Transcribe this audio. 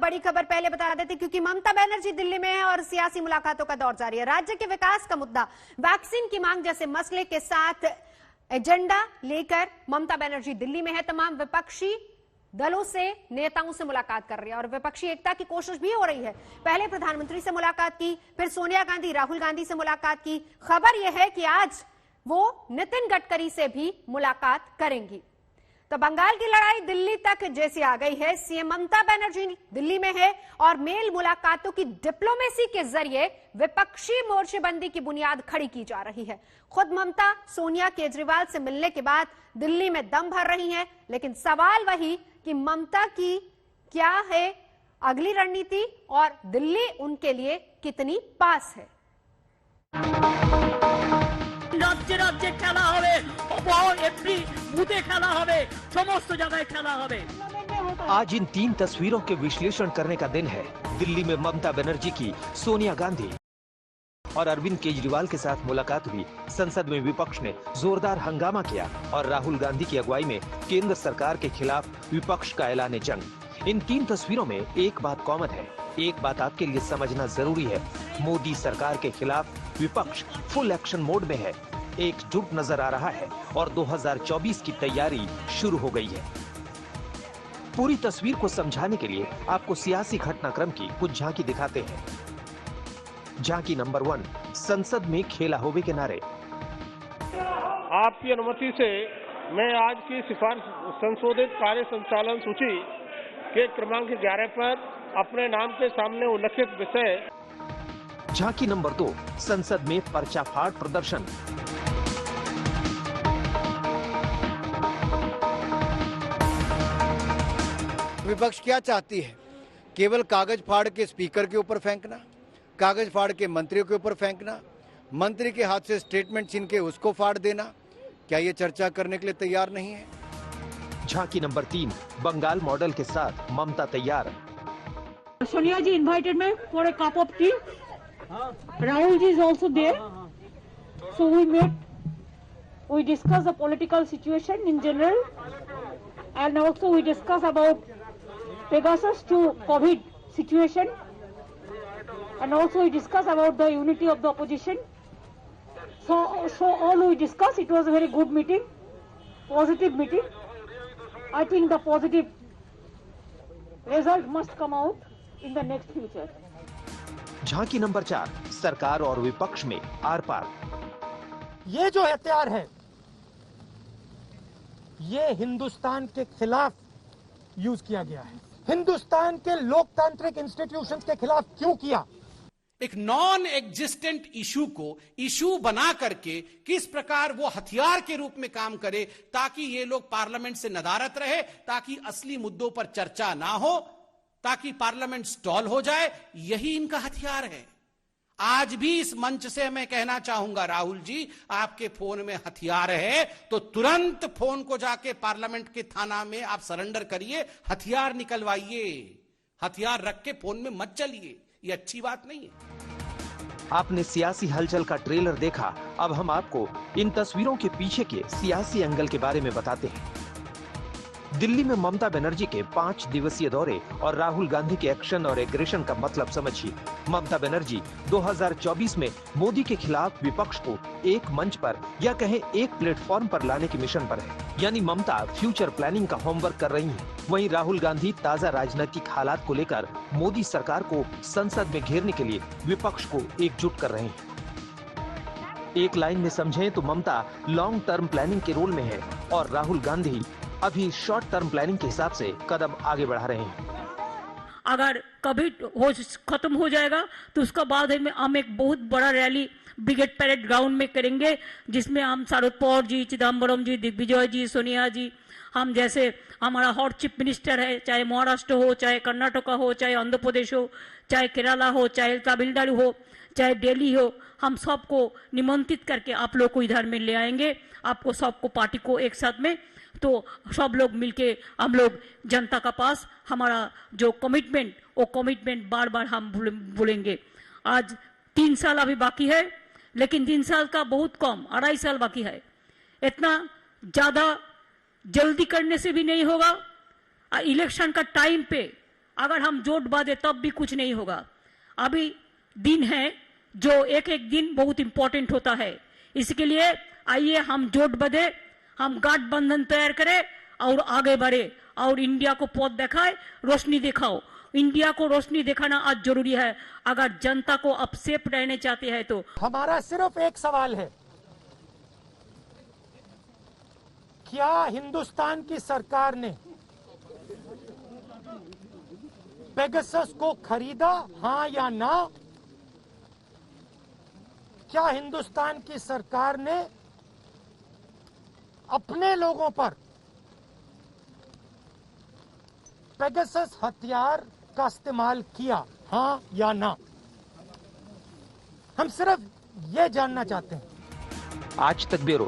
बड़ी खबर पहले बता देते क्योंकि ममता बनर्जी दिल्ली में है और सियासी मुलाकातों का दौर जारी है। राज्य के विकास का मुद्दा, वैक्सीन की मांग जैसे मसले के साथ एजेंडा लेकर ममता बनर्जी दिल्ली में है। तमाम विपक्षी दलों से, नेताओं से मुलाकात कर रही है और विपक्षी एकता की कोशिश भी हो रही है। पहले प्रधानमंत्री से मुलाकात की, फिर सोनिया गांधी, राहुल गांधी से मुलाकात की। खबर यह है कि आज वो नितिन गडकरी से भी मुलाकात करेंगी। तो बंगाल की लड़ाई दिल्ली तक जैसे आ गई है। सीएम ममता बनर्जी दिल्ली में है और मेल मुलाकातों की डिप्लोमेसी के जरिए विपक्षी मोर्चेबंदी की बुनियाद खड़ी की जा रही है। खुद ममता सोनिया केजरीवाल से मिलने के बाद दिल्ली में दम भर रही हैं, लेकिन सवाल वही कि ममता की क्या है अगली रणनीति और दिल्ली उनके लिए कितनी पास है। राज्य राज्य खेला হবে, एवरी बुथे खेला হবে, समस्त जगह खेला হবে। आज इन 3 तस्वीरों के विश्लेषण करने का दिन है। दिल्ली में ममता बनर्जी की सोनिया गांधी और अरविंद केजरीवाल के साथ मुलाकात हुई। संसद में विपक्ष ने जोरदार हंगामा किया और राहुल गांधी की अगुवाई में केंद्र सरकार के खिलाफ विपक्ष का ऐलान जंग। इन 3 तस्वीरों में एक बात कॉमन है, एक बात आपके लिए समझना जरूरी है। मोदी सरकार के खिलाफ विपक्ष फुल एक्शन मोड में है, एकजुट नजर आ रहा है और 2024 की तैयारी शुरू हो गई है। पूरी तस्वीर को समझाने के लिए आपको सियासी घटनाक्रम की कुछ झांकी दिखाते हैं। झांकी नंबर 1, संसद में खेला होवे के नारे। आपकी अनुमति से मैं आज की सिफारिश संशोधित कार्य संचालन सूची के क्रमांक 11 पर अपने नाम के सामने उल्लेखित विषय। झांकी नंबर 2, संसद में पर्चाफाड़ प्रदर्शन। विपक्ष क्या चाहती है? केवल कागज फाड़ के स्पीकर के ऊपर फेंकना, कागज फाड़ के मंत्रियों के ऊपर फेंकना, मंत्री के हाथ से स्टेटमेंट छीन के उसको फाड़ देना। क्या ये चर्चा करने के लिए तैयार नहीं है? झांकी नंबर 3, बंगाल मॉडल के साथ ममता तैयार। सोनिया जी invited me for a cup of tea. Rahul ji is also there. So we met. We discussed the political situation in general, and also we discussed about Pegasus to COVID situation, and also we discussed about the unity of the opposition. So all we discussed. It was a very good meeting, positive meeting. I think the positive result must come out in the next future. झांकी number 4, सरकार और विपक्ष में are पार। ये जो हथियार है, ये हिंदुस्तान के खिलाफ यूज किया गया है। हिंदुस्तान के लोकतांत्रिक इंस्टीट्यूशंस के खिलाफ क्यों किया? एक नॉन एग्जिस्टेंट इशू को इशू बना करके किस प्रकार वो हथियार के रूप में काम करे ताकि ये लोग पार्लियामेंट से नदारत रहे, ताकि असली मुद्दों पर चर्चा ना हो, ताकि पार्लियामेंट स्टॉल हो जाए। यही इनका हथियार है। आज भी इस मंच से मैं कहना चाहूंगा, राहुल जी, आपके फोन में हथियार है तो तुरंत फोन को जाके पार्लियामेंट के थाना में आप सरेंडर करिए, हथियार निकलवाइए। हथियार रख के फोन में मत चलिए, ये अच्छी बात नहीं है। आपने सियासी हलचल का ट्रेलर देखा, अब हम आपको इन तस्वीरों के पीछे के सियासी एंगल के बारे में बताते हैं। दिल्ली में ममता बनर्जी के 5 दिवसीय दौरे और राहुल गांधी के एक्शन और एग्रेशन का मतलब समझिए। ममता बनर्जी 2024 में मोदी के खिलाफ विपक्ष को एक मंच पर या कहें एक प्लेटफॉर्म पर लाने के मिशन पर है, यानी ममता फ्यूचर प्लानिंग का होमवर्क कर रही हैं। वहीं राहुल गांधी ताजा राजनीतिक हालात को लेकर मोदी सरकार को संसद में घेरने के लिए विपक्ष को एकजुट कर रहे हैं। एक लाइन में समझें तो ममता लॉन्ग टर्म प्लानिंग के रोल में है और राहुल गांधी अभी शॉर्ट टर्म प्लानिंग के हिसाब से कदम आगे बढ़ा रहे हैं। अगर कभी खत्म हो जाएगा तो उसका बाद हम एक बहुत बड़ा रैली ब्रिगेड पैरेड ग्राउंड में करेंगे, जिसमें हम शरद पवार जी, चिदम्बरम जी, दिग्विजय जी, सोनिया जी, हम जैसे हमारा हॉट चीफ मिनिस्टर है, चाहे महाराष्ट्र हो, चाहे कर्नाटका हो, चाहे आंध्र प्रदेश हो, चाहे केरला हो, चाहे तमिलनाडु हो, चाहे दिल्ली हो, हम सबको निमंत्रित करके आप लोग को इधर में ले आएंगे। आपको सबको पार्टी को एक साथ में, तो सब लोग मिलके हम लोग जनता का पास हमारा जो कमिटमेंट, वो कमिटमेंट बार बार हम बोलेंगे। आज 3 साल अभी बाकी है, लेकिन 3 साल का बहुत कम, 2.5 साल बाकी है। इतना ज्यादा जल्दी करने से भी नहीं होगा। इलेक्शन का टाइम पे अगर हम जोट बांधे तब भी कुछ नहीं होगा। अभी दिन है जो एक एक दिन बहुत इंपॉर्टेंट होता है। इसके लिए आइए हम जोट बांधे, हम गठबंधन तैयार करें और आगे बढ़े और इंडिया को पथ दिखाए, रोशनी दिखाओ। इंडिया को रोशनी दिखाना आज जरूरी है अगर जनता को अब सेफ रहने चाहते हैं तो। हमारा सिर्फ एक सवाल है, क्या हिंदुस्तान की सरकार ने पेगासस को खरीदा, हां या ना? क्या हिंदुस्तान की सरकार ने अपने लोगों पर पेगासस हथियार का इस्तेमाल किया, हां या ना? हम सिर्फ ये जानना चाहते हैं। आज तक ब्यूरो।